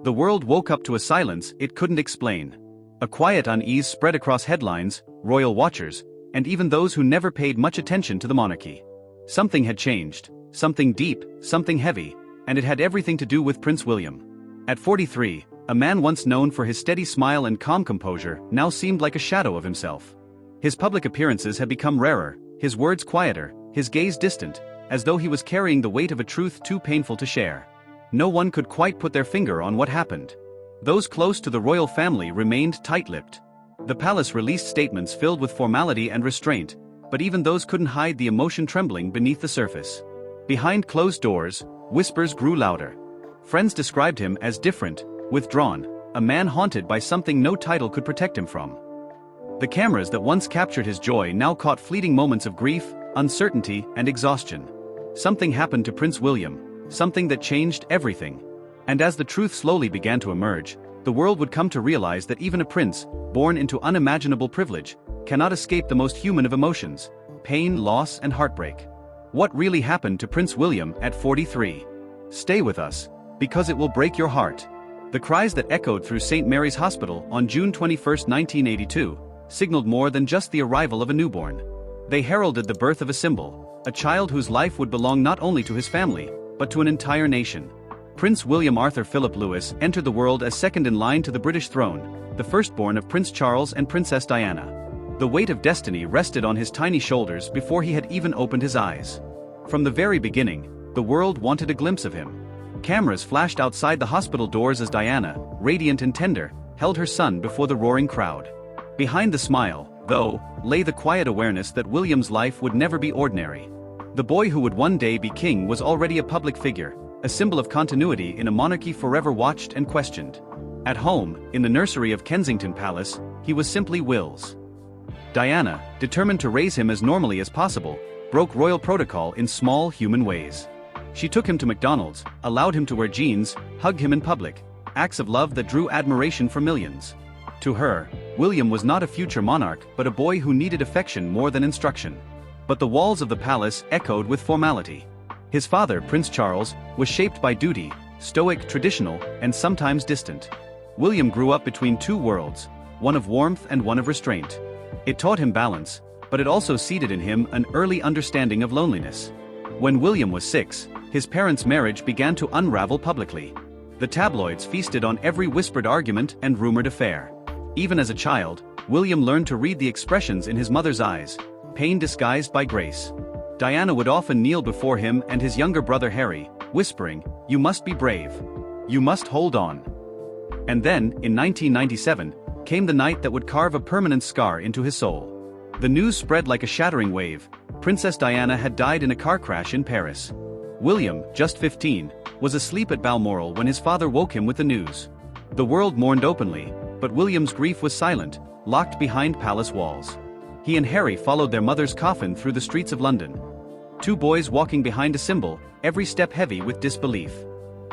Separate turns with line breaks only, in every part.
The world woke up to a silence it couldn't explain. A quiet unease spread across headlines, royal watchers, and even those who never paid much attention to the monarchy. Something had changed, something deep, something heavy, and it had everything to do with Prince William. At 43, a man once known for his steady smile and calm composure now seemed like a shadow of himself. His public appearances had become rarer, his words quieter, his gaze distant, as though he was carrying the weight of a truth too painful to share. No one could quite put their finger on what happened. Those close to the royal family remained tight-lipped. The palace released statements filled with formality and restraint, but even those couldn't hide the emotion trembling beneath the surface. Behind closed doors, whispers grew louder. Friends described him as different, withdrawn, a man haunted by something no title could protect him from. The cameras that once captured his joy now caught fleeting moments of grief, uncertainty, and exhaustion. Something happened to Prince William, something that changed everything. And as the truth slowly began to emerge, the world would come to realize that even a prince, born into unimaginable privilege, cannot escape the most human of emotions: pain, loss, and heartbreak. What really happened to Prince William at 43? Stay with us, because it will break your heart. The cries that echoed through St. Mary's Hospital on June 21, 1982, signaled more than just the arrival of a newborn. They heralded the birth of a symbol, a child whose life would belong not only to his family, but to an entire nation. Prince William Arthur Philip Louis entered the world as second in line to the British throne, the firstborn of Prince Charles and Princess Diana. The weight of destiny rested on his tiny shoulders before he had even opened his eyes. From the very beginning, the world wanted a glimpse of him. Cameras flashed outside the hospital doors as Diana, radiant and tender, held her son before the roaring crowd. Behind the smile, though, lay the quiet awareness that William's life would never be ordinary. The boy who would one day be king was already a public figure, a symbol of continuity in a monarchy forever watched and questioned. At home, in the nursery of Kensington Palace, he was simply Wills. Diana, determined to raise him as normally as possible, broke royal protocol in small human ways. She took him to McDonald's, allowed him to wear jeans, hugged him in public, acts of love that drew admiration for millions. To her, William was not a future monarch but a boy who needed affection more than instruction. But the walls of the palace echoed with formality. His father, Prince Charles, was shaped by duty, stoic, traditional, and sometimes distant. William grew up between two worlds, one of warmth and one of restraint. It taught him balance, but it also seeded in him an early understanding of loneliness. When William was 6, his parents' marriage began to unravel publicly. The tabloids feasted on every whispered argument and rumored affair. Even as a child, William learned to read the expressions in his mother's eyes, pain disguised by grace. Diana would often kneel before him and his younger brother Harry, whispering, "You must be brave. You must hold on." And then, in 1997, came the night that would carve a permanent scar into his soul. The news spread like a shattering wave. Princess Diana had died in a car crash in Paris. William, just 15, was asleep at Balmoral when his father woke him with the news. The world mourned openly, but William's grief was silent, locked behind palace walls. He and Harry followed their mother's coffin through the streets of London. Two boys walking behind a symbol, every step heavy with disbelief.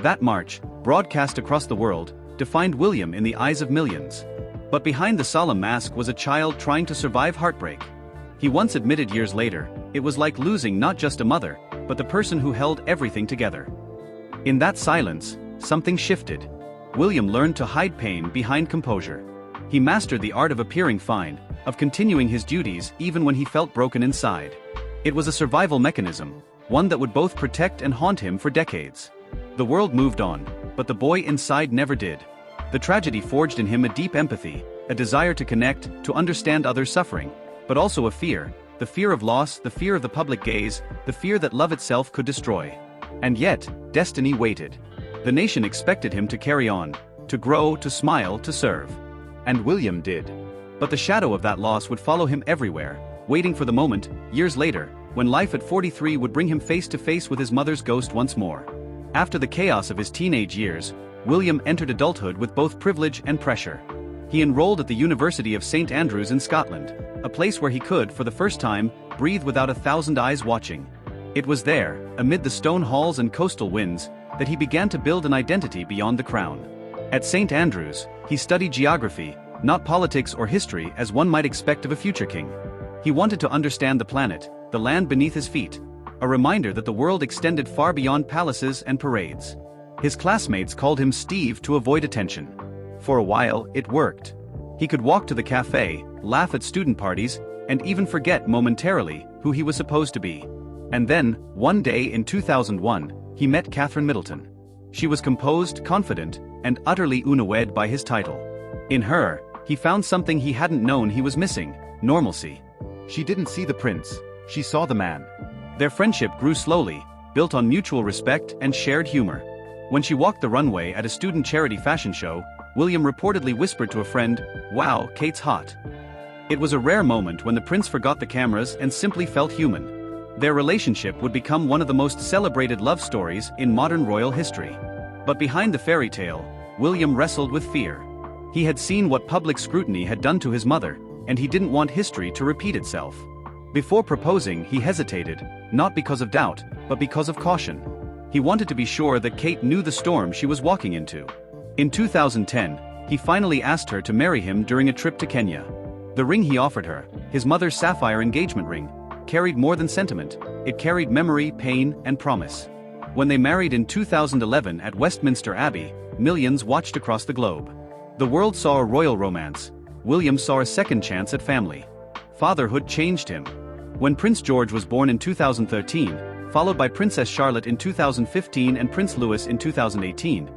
That march, broadcast across the world, defined William in the eyes of millions. But behind the solemn mask was a child trying to survive heartbreak. He once admitted years later, it was like losing not just a mother, but the person who held everything together. In that silence, something shifted. William learned to hide pain behind composure. He mastered the art of appearing fine, of continuing his duties even when he felt broken inside. It was a survival mechanism, one that would both protect and haunt him for decades. The world moved on, but the boy inside never did. The tragedy forged in him a deep empathy, a desire to connect, to understand others' suffering, but also a fear, the fear of loss, the fear of the public gaze, the fear that love itself could destroy. And yet, destiny waited. The nation expected him to carry on, to grow, to smile, to serve. And William did. But the shadow of that loss would follow him everywhere, waiting for the moment, years later, when life at 43 would bring him face to face with his mother's ghost once more. After the chaos of his teenage years, William entered adulthood with both privilege and pressure. He enrolled at the University of St. Andrews in Scotland, a place where he could, for the first time, breathe without 1,000 eyes watching. It was there, amid the stone halls and coastal winds, that he began to build an identity beyond the crown. At St. Andrews, he studied geography, not politics or history as one might expect of a future king. He wanted to understand the planet, the land beneath his feet, a reminder that the world extended far beyond palaces and parades. His classmates called him Steve to avoid attention. For a while, it worked. He could walk to the cafe, laugh at student parties, and even forget momentarily who he was supposed to be. And then, one day in 2001, he met Catherine Middleton. She was composed, confident, and utterly unawed by his title. In her, he found something he hadn't known he was missing: normalcy. She didn't see the prince, she saw the man. Their friendship grew slowly, built on mutual respect and shared humor. When she walked the runway at a student charity fashion show, William reportedly whispered to a friend, "Wow, Kate's hot." It was a rare moment when the prince forgot the cameras and simply felt human. Their relationship would become one of the most celebrated love stories in modern royal history. But behind the fairy tale, William wrestled with fear. He had seen what public scrutiny had done to his mother, and he didn't want history to repeat itself. Before proposing, he hesitated, not because of doubt, but because of caution. He wanted to be sure that Kate knew the storm she was walking into. In 2010, he finally asked her to marry him during a trip to Kenya. The ring he offered her, his mother's sapphire engagement ring, carried more than sentiment. It carried memory, pain, and promise. When they married in 2011 at Westminster Abbey, millions watched across the globe. The world saw a royal romance. William saw a second chance at family. Fatherhood changed him. When Prince George was born in 2013, followed by Princess Charlotte in 2015 and Prince Louis in 2018,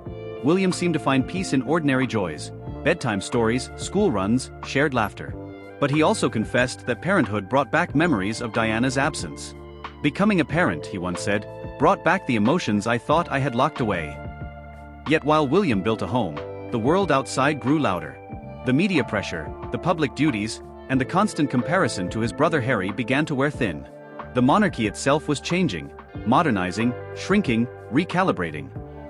William seemed to find peace in ordinary joys: bedtime stories, school runs, shared laughter. But he also confessed that parenthood brought back memories of Diana's absence. "Becoming a parent," he once said, "brought back the emotions I thought I had locked away." Yet while William built a home, the world outside grew louder. The media pressure, the public duties, and the constant comparison to his brother Harry began to wear thin. The monarchy itself was changing, modernizing, shrinking, recalibrating.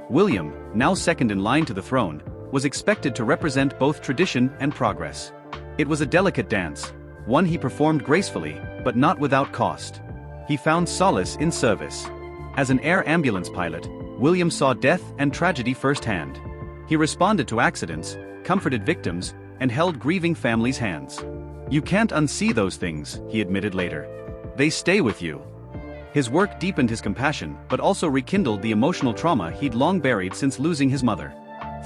William, now second in line to the throne, was expected to represent both tradition and progress. It was a delicate dance, one he performed gracefully, but not without cost. He found solace in service. As an air ambulance pilot, William saw death and tragedy firsthand. He responded to accidents, comforted victims, and held grieving families' hands. "You can't unsee those things," he admitted later. "They stay with you." His work deepened his compassion, but also rekindled the emotional trauma he'd long buried since losing his mother.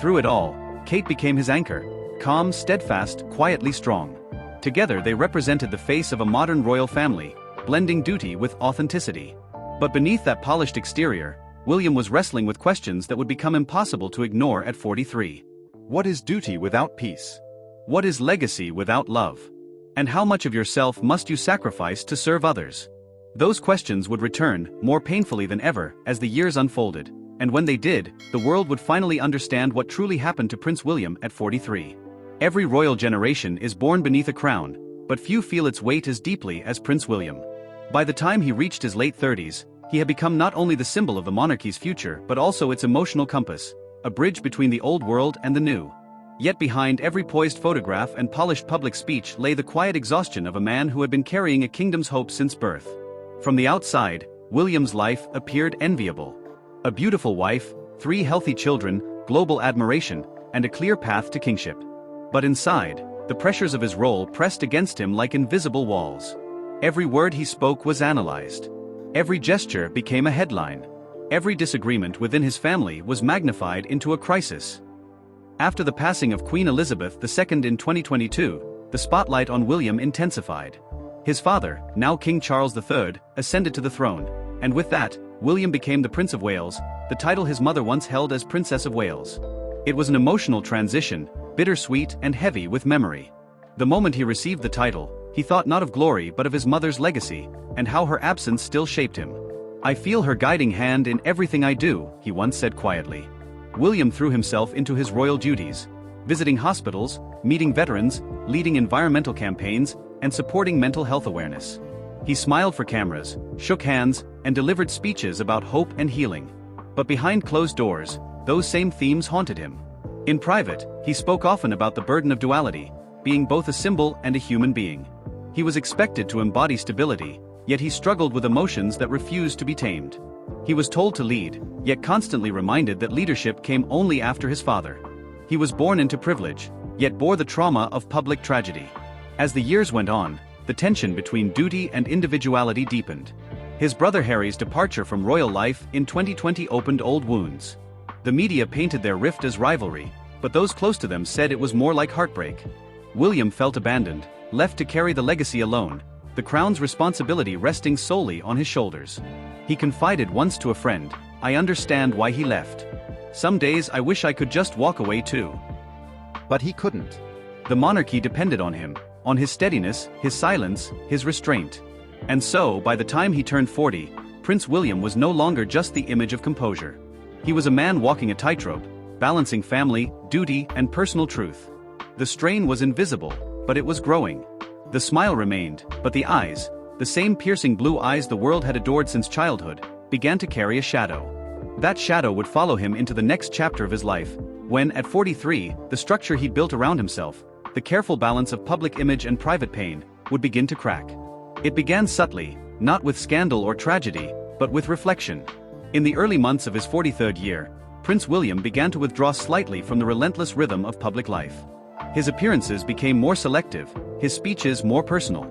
Through it all, Kate became his anchor, calm, steadfast, quietly strong. Together they represented the face of a modern royal family, blending duty with authenticity. But beneath that polished exterior, William was wrestling with questions that would become impossible to ignore at 43. What is duty without peace? What is legacy without love? And how much of yourself must you sacrifice to serve others? Those questions would return, more painfully than ever, as the years unfolded, and when they did, the world would finally understand what truly happened to Prince William at 43. Every royal generation is born beneath a crown, but few feel its weight as deeply as Prince William. By the time he reached his late 30s, he had become not only the symbol of the monarchy's future but also its emotional compass, a bridge between the old world and the new. Yet behind every poised photograph and polished public speech lay the quiet exhaustion of a man who had been carrying a kingdom's hope since birth. From the outside, William's life appeared enviable. A beautiful wife, 3 healthy children, global admiration, and a clear path to kingship. But inside, the pressures of his role pressed against him like invisible walls. Every word he spoke was analyzed. Every gesture became a headline. Every disagreement within his family was magnified into a crisis. After the passing of Queen Elizabeth II in 2022, the spotlight on William intensified. His father, now King Charles III, ascended to the throne, and with that, William became the Prince of Wales, the title his mother once held as Princess of Wales. It was an emotional transition, bittersweet and heavy with memory. The moment he received the title, he thought not of glory but of his mother's legacy, and how her absence still shaped him. "I feel her guiding hand in everything I do," he once said quietly. William threw himself into his royal duties, visiting hospitals, meeting veterans, leading environmental campaigns, and supporting mental health awareness. He smiled for cameras, shook hands, and delivered speeches about hope and healing. But behind closed doors, those same themes haunted him. In private, he spoke often about the burden of duality, being both a symbol and a human being. He was expected to embody stability, yet he struggled with emotions that refused to be tamed. He was told to lead, yet constantly reminded that leadership came only after his father. He was born into privilege, yet bore the trauma of public tragedy. As the years went on, the tension between duty and individuality deepened. His brother Harry's departure from royal life in 2020 opened old wounds. The media painted their rift as rivalry, but those close to them said it was more like heartbreak. William felt abandoned, left to carry the legacy alone, the crown's responsibility resting solely on his shoulders. He confided once to a friend, "I understand why he left. Some days I wish I could just walk away too."
But he couldn't.
The monarchy depended on him, on his steadiness, his silence, his restraint. And so, by the time he turned 40, Prince William was no longer just the image of composure. He was a man walking a tightrope, balancing family, duty, and personal truth. The strain was invisible, but it was growing. The smile remained, but the eyes, the same piercing blue eyes the world had adored since childhood, began to carry a shadow. That shadow would follow him into the next chapter of his life, when, at 43, the structure he'd built around himself, the careful balance of public image and private pain, would begin to crack. It began subtly, not with scandal or tragedy, but with reflection. In the early months of his 43rd year, Prince William began to withdraw slightly from the relentless rhythm of public life. His appearances became more selective, his speeches more personal.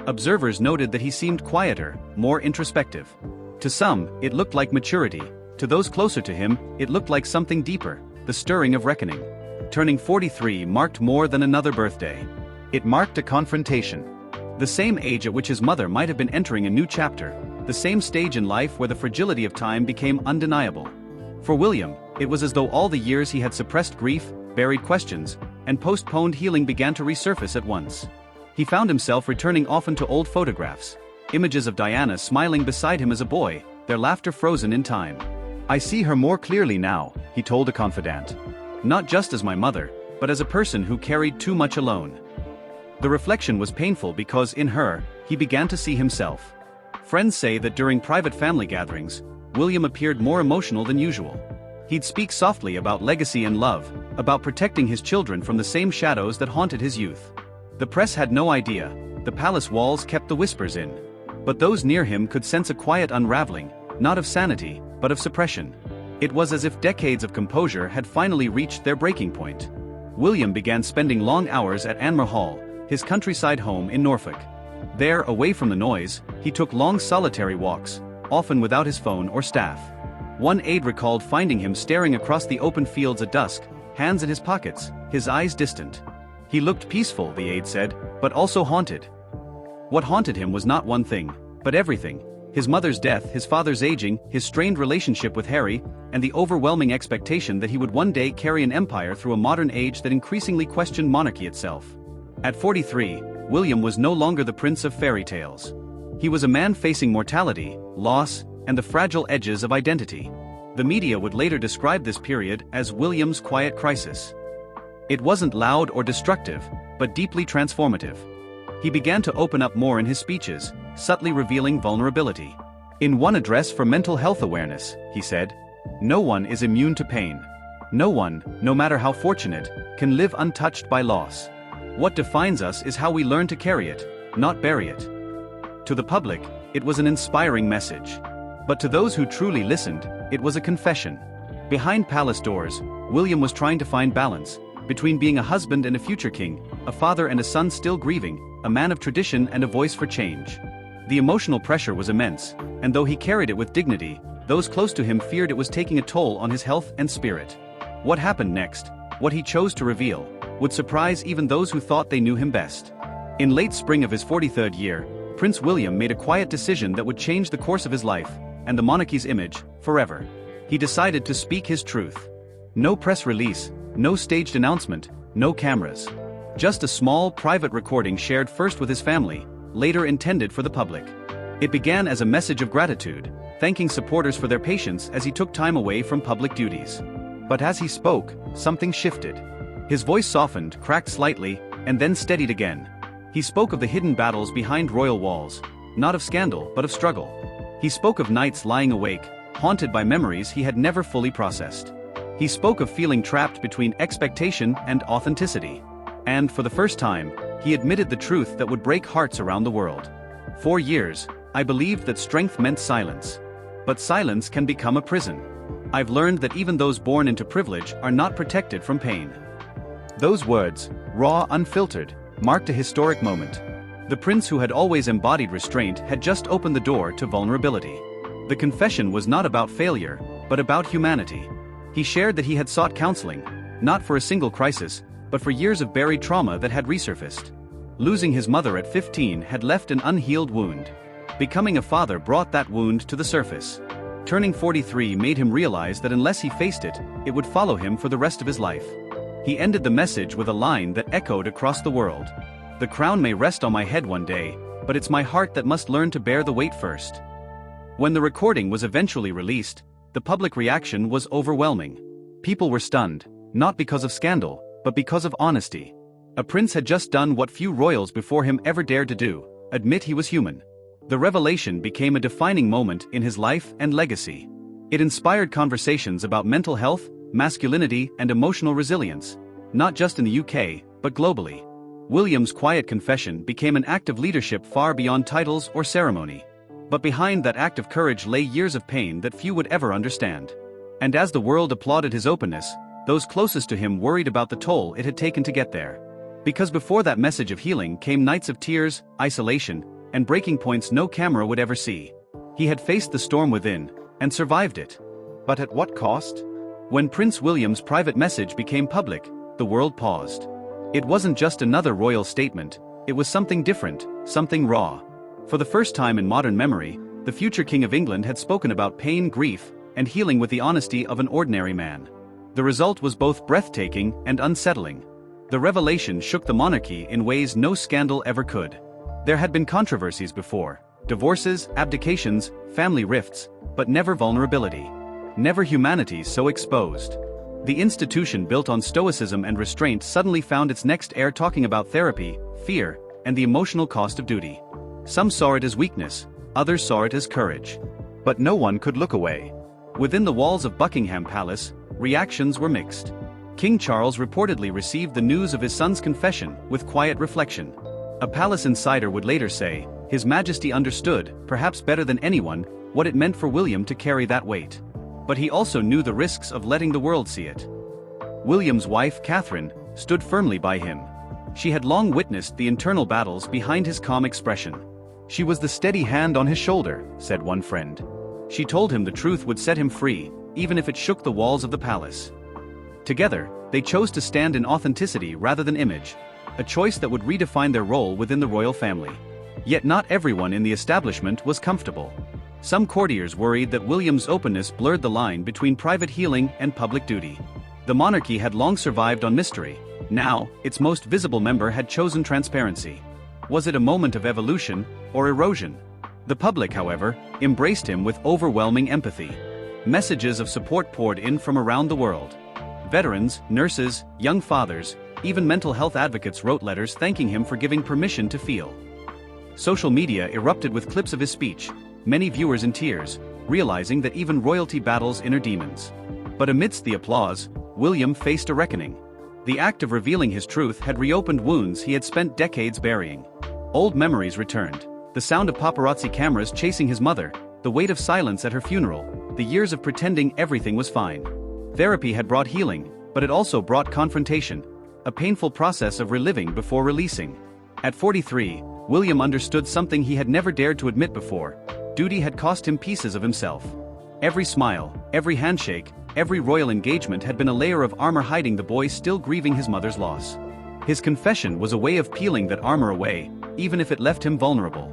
Observers noted that he seemed quieter, more introspective. To some, it looked like maturity. To those closer to him, it looked like something deeper, the stirring of reckoning. Turning 43 marked more than another birthday. It marked a confrontation. The same age at which his mother might have been entering a new chapter, the same stage in life where the fragility of time became undeniable. For William, it was as though all the years he had suppressed grief, buried questions, and postponed healing began to resurface at once. He found himself returning often to old photographs, images of Diana smiling beside him as a boy, their laughter frozen in time. "I see her more clearly now," he told a confidant. "Not just as my mother, but as a person who carried too much alone." The reflection was painful because in her, he began to see himself. Friends say that during private family gatherings, William appeared more emotional than usual. He'd speak softly about legacy and love, about protecting his children from the same shadows that haunted his youth. The press had no idea, the palace walls kept the whispers in. But those near him could sense a quiet unraveling, not of sanity, but of suppression. It was as if decades of composure had finally reached their breaking point. William began spending long hours at Anmer Hall, his countryside home in Norfolk. There, away from the noise, he took long solitary walks, often without his phone or staff. One aide recalled finding him staring across the open fields at dusk, hands in his pockets, his eyes distant. He looked peaceful, the aide said, but also haunted. What haunted him was not one thing, but everything. His mother's death, his father's aging, his strained relationship with Harry, and the overwhelming expectation that he would one day carry an empire through a modern age that increasingly questioned monarchy itself. At 43, William was no longer the prince of fairy tales. He was a man facing mortality, loss, and the fragile edges of identity. The media would later describe this period as William's quiet crisis. It wasn't loud or destructive, but deeply transformative. He began to open up more in his speeches, subtly revealing vulnerability. In one address for mental health awareness, he said, "No one is immune to pain. No one, no matter how fortunate, can live untouched by loss. What defines us is how we learn to carry it, not bury it." To the public, it was an inspiring message. But to those who truly listened, it was a confession. Behind palace doors, William was trying to find balance, between being a husband and a future king, a father and a son still grieving, a man of tradition and a voice for change. The emotional pressure was immense, and though he carried it with dignity, those close to him feared it was taking a toll on his health and spirit. What happened next, what he chose to reveal, would surprise even those who thought they knew him best. In late spring of his 43rd year, Prince William made a quiet decision that would change the course of his life, and the monarchy's image, forever. He decided to speak his truth. No press release, no staged announcement, no cameras. Just a small, private recording shared first with his family, later intended for the public. It began as a message of gratitude, thanking supporters for their patience as he took time away from public duties. But as he spoke, something shifted. His voice softened, cracked slightly, and then steadied again. He spoke of the hidden battles behind royal walls, not of scandal but of struggle. He spoke of nights lying awake, haunted by memories he had never fully processed. He spoke of feeling trapped between expectation and authenticity. And for the first time, he admitted the truth that would break hearts around the world. For years, I believed that strength meant silence. But silence can become a prison. I've learned that even those born into privilege are not protected from pain. Those words, raw, unfiltered, marked a historic moment. The prince who had always embodied restraint had just opened the door to vulnerability. The confession was not about failure, but about humanity. He shared that he had sought counseling, not for a single crisis, but for years of buried trauma that had resurfaced. Losing his mother at 15 had left an unhealed wound. Becoming a father brought that wound to the surface. Turning 43 made him realize that unless he faced it, it would follow him for the rest of his life. He ended the message with a line that echoed across the world. "The crown may rest on my head one day, but it's my heart that must learn to bear the weight first." When the recording was eventually released, the public reaction was overwhelming. People were stunned, not because of scandal, but because of honesty. A prince had just done what few royals before him ever dared to do: admit he was human. The revelation became a defining moment in his life and legacy. It inspired conversations about mental health, masculinity, and emotional resilience, not just in the UK, but globally. William's quiet confession became an act of leadership far beyond titles or ceremony. But behind that act of courage lay years of pain that few would ever understand. And as the world applauded his openness, those closest to him worried about the toll it had taken to get there. Because before that message of healing came nights of tears, isolation, and breaking points no camera would ever see. He had faced the storm within, and survived it.
But at what cost?
When Prince William's private message became public, the world paused. It wasn't just another royal statement, it was something different, something raw. For the first time in modern memory, the future King of England had spoken about pain, grief, and healing with the honesty of an ordinary man. The result was both breathtaking and unsettling. The revelation shook the monarchy in ways no scandal ever could. There had been controversies before: divorces, abdications, family rifts, but never vulnerability. Never humanity so exposed. The institution built on stoicism and restraint suddenly found its next heir talking about therapy, fear, and the emotional cost of duty. Some saw it as weakness, others saw it as courage.
But no one could look away.
Within the walls of Buckingham Palace, reactions were mixed. King Charles reportedly received the news of his son's confession with quiet reflection. A palace insider would later say, His Majesty understood, perhaps better than anyone, what it meant for William to carry that weight. But he also knew the risks of letting the world see it. William's wife, Catherine, stood firmly by him. She had long witnessed the internal battles behind his calm expression.
"She was the steady hand on his shoulder," said one friend.
She told him the truth would set him free, even if it shook the walls of the palace. Together, they chose to stand in authenticity rather than image, a choice that would redefine their role within the royal family. Yet not everyone in the establishment was comfortable. Some courtiers worried that William's openness blurred the line between private healing and public duty. The monarchy had long survived on mystery. Now, its most visible member had chosen transparency. Was it a moment of evolution or erosion? The public, however, embraced him with overwhelming empathy. Messages of support poured in from around the world. Veterans, nurses, young fathers, even mental health advocates wrote letters thanking him for giving permission to feel. Social media erupted with clips of his speech, many viewers in tears, realizing that even royalty battles inner demons. But amidst the applause, William faced a reckoning. The act of revealing his truth had reopened wounds he had spent decades burying. Old memories returned: the sound of paparazzi cameras chasing his mother, the weight of silence at her funeral, the years of pretending everything was fine. Therapy had brought healing, but it also brought confrontation, a painful process of reliving before releasing. At 43, William understood something he had never dared to admit before: duty had cost him pieces of himself. Every smile, every handshake, every royal engagement had been a layer of armor hiding the boy still grieving his mother's loss. His confession was a way of peeling that armor away, even if it left him vulnerable.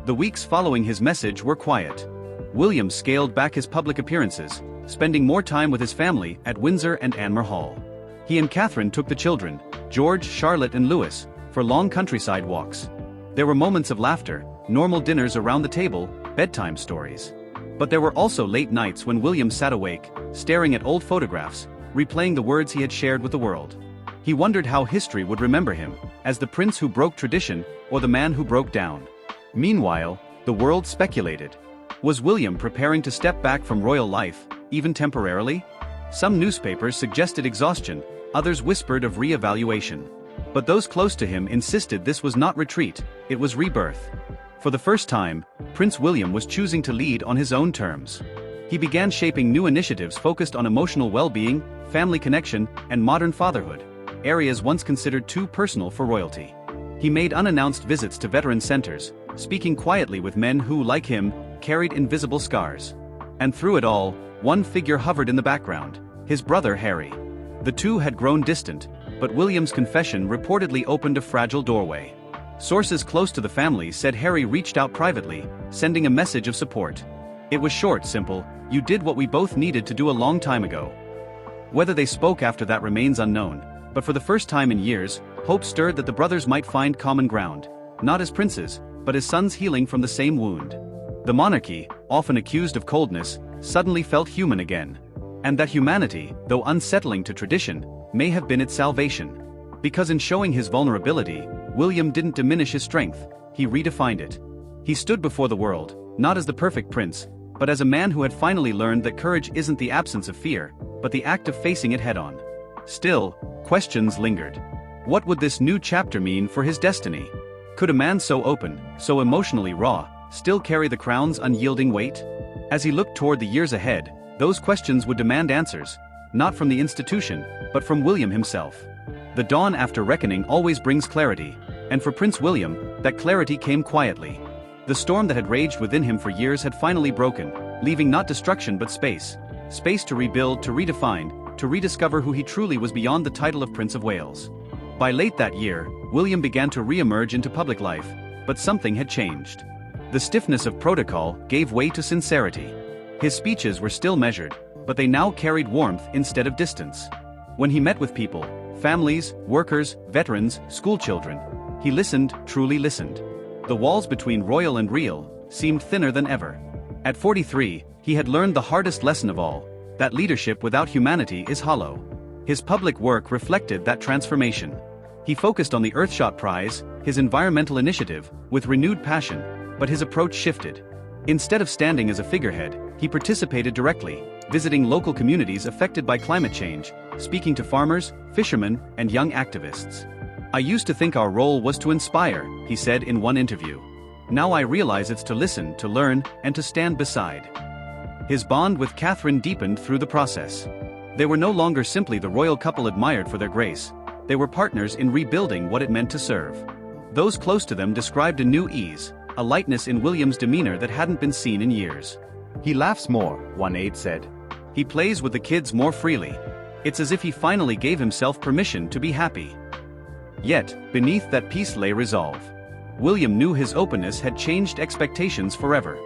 The weeks following his message were quiet. William scaled back his public appearances, spending more time with his family at Windsor and Anmer Hall. He and Catherine took the children, George, Charlotte, and Louis, for long countryside walks. There were moments of laughter, normal dinners around the table, bedtime stories. But there were also late nights when William sat awake, staring at old photographs, replaying the words he had shared with the world. He wondered how history would remember him, as the prince who broke tradition, or the man who broke down. Meanwhile, the world speculated. Was William preparing to step back from royal life, even temporarily? Some newspapers suggested exhaustion, others whispered of re-evaluation. But those close to him insisted this was not retreat, it was rebirth. For the first time, Prince William was choosing to lead on his own terms. He began shaping new initiatives focused on emotional well-being, family connection, and modern fatherhood, areas once considered too personal for royalty. He made unannounced visits to veteran centers, speaking quietly with men who, like him, carried invisible scars. And through it all, one figure hovered in the background: his brother Harry. The two had grown distant, but William's confession reportedly opened a fragile doorway. Sources close to the family said Harry reached out privately, sending a message of support. It was short, simple: "You did what we both needed to do a long time ago." Whether they spoke after that remains unknown, but for the first time in years, hope stirred that the brothers might find common ground, not as princes, but as sons healing from the same wound. The monarchy, often accused of coldness, suddenly felt human again. And that humanity, though unsettling to tradition, may have been its salvation. Because in showing his vulnerability, William didn't diminish his strength, he redefined it. He stood before the world, not as the perfect prince, but as a man who had finally learned that courage isn't the absence of fear, but the act of facing it head-on. Still, questions lingered. What would this new chapter mean for his destiny? Could a man so open, so emotionally raw, still carry the crown's unyielding weight? As he looked toward the years ahead, those questions would demand answers, not from the institution, but from William himself. The dawn after reckoning always brings clarity, and for Prince William, that clarity came quietly. The storm that had raged within him for years had finally broken, leaving not destruction but space. Space to rebuild, to redefine, to rediscover who he truly was beyond the title of Prince of Wales. By late that year, William began to re-emerge into public life, but something had changed. The stiffness of protocol gave way to sincerity. His speeches were still measured, but they now carried warmth instead of distance. When he met with people, families, workers, veterans, schoolchildren, he listened, truly listened. The walls between royal and real seemed thinner than ever. At 43, he had learned the hardest lesson of all, that leadership without humanity is hollow. His public work reflected that transformation. He focused on the Earthshot Prize, his environmental initiative, with renewed passion, but his approach shifted. Instead of standing as a figurehead, he participated directly, visiting local communities affected by climate change, speaking to farmers, fishermen, and young activists. "I used to think our role was to inspire," he said in one interview. "Now I realize it's to listen, to learn, and to stand beside." His bond with Catherine deepened through the process. They were no longer simply the royal couple admired for their grace. They were partners in rebuilding what it meant to serve. Those close to them described a new ease, a lightness in William's demeanor that hadn't been seen in years.
"He laughs more," one aide said.
"He plays with the kids more freely. It's as if he finally gave himself permission to be happy." Yet, beneath that peace lay resolve. William knew his openness had changed expectations forever.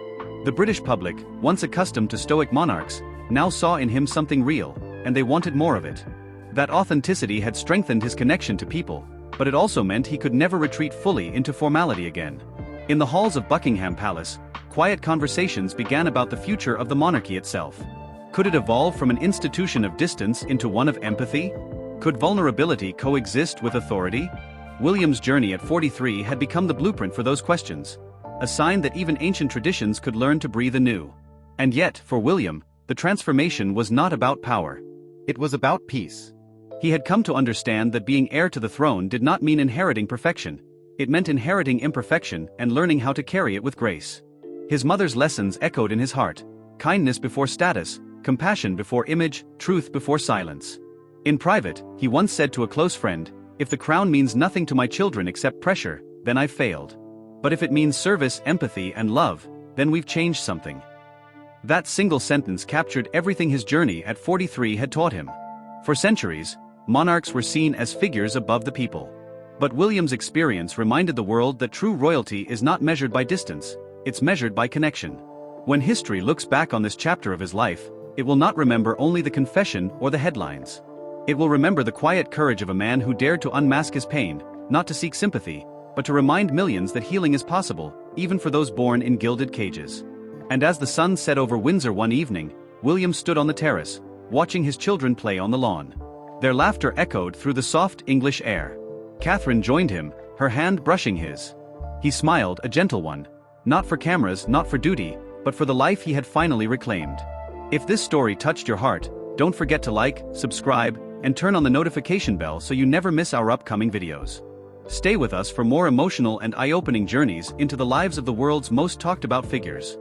The British public, once accustomed to stoic monarchs, now saw in him something real, and they wanted more of it. That authenticity had strengthened his connection to people, but it also meant he could never retreat fully into formality again. In the halls of Buckingham Palace, quiet conversations began about the future of the monarchy itself. Could it evolve from an institution of distance into one of empathy? Could vulnerability coexist with authority? William's journey at 43 had become the blueprint for those questions, a sign that even ancient traditions could learn to breathe anew. And yet, for William, the transformation was not about power.
It was about peace.
He had come to understand that being heir to the throne did not mean inheriting perfection. It meant inheriting imperfection and learning how to carry it with grace. His mother's lessons echoed in his heart: kindness before status, compassion before image, truth before silence. In private, he once said to a close friend, "If the crown means nothing to my children except pressure, then I've failed. But if it means service, empathy, and love, then we've changed something." That single sentence captured everything his journey at 43 had taught him. For centuries, monarchs were seen as figures above the people. But William's experience reminded the world that true royalty is not measured by distance, it's measured by connection. When history looks back on this chapter of his life, it will not remember only the confession or the headlines. It will remember the quiet courage of a man who dared to unmask his pain, not to seek sympathy, but to remind millions that healing is possible, even for those born in gilded cages. And as the sun set over Windsor one evening, William stood on the terrace, watching his children play on the lawn. Their laughter echoed through the soft English air. Catherine joined him, her hand brushing his. He smiled, a gentle one. Not for cameras, not for duty, but for the life he had finally reclaimed. If this story touched your heart, don't forget to like, subscribe, and turn on the notification bell so you never miss our upcoming videos. Stay with us for more emotional and eye-opening journeys into the lives of the world's most talked about figures.